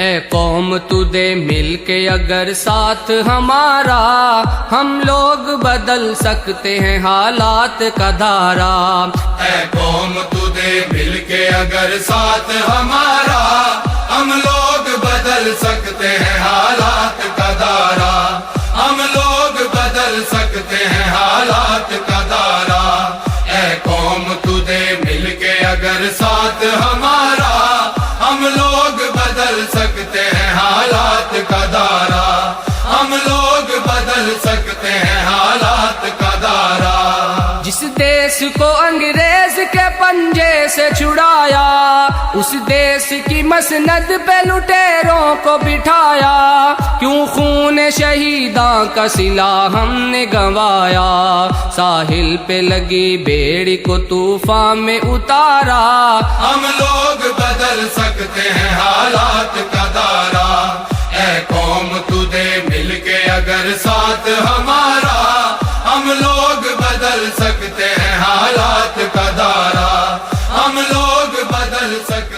اے قوم تو دے مل کے اگر ساتھ ہمارا، ہم لوگ بدل سکتے ہیں حالات کا دھارا۔ اے قوم تو دے مل کے اگر ساتھ ہمارا، ہم لوگ بدل سکتے ہیں حالات کا دھارا، ہم لوگ بدل سکتے ہیں حالات کا دھارا۔ اے قوم تو دے مل کے اگر ساتھ ہمارا، ہم لوگ بدل سکتے ہیں حالات کا دھارا، ہم لوگ بدل سکتے ہیں حالات کا دھارا۔ جس دیس کو انگریز کے پنجے سے چھڑایا، اس دیس کی مسند پہ لٹیروں کو بٹھایا، کیوں خون شہیداں کا صلہ ہم نے گنوایا، ساحل پہ لگی بیڑی کو طوفان میں اتارا۔ ہم لوگ بدل سکتے ہیں حالات کا دھارا۔ اے قوم تو دے مل کے اگر ساتھ ہمارا، ہم لوگ بدل سکتے ہیں حالات کا دھارا، ہم لوگ بدل سکتے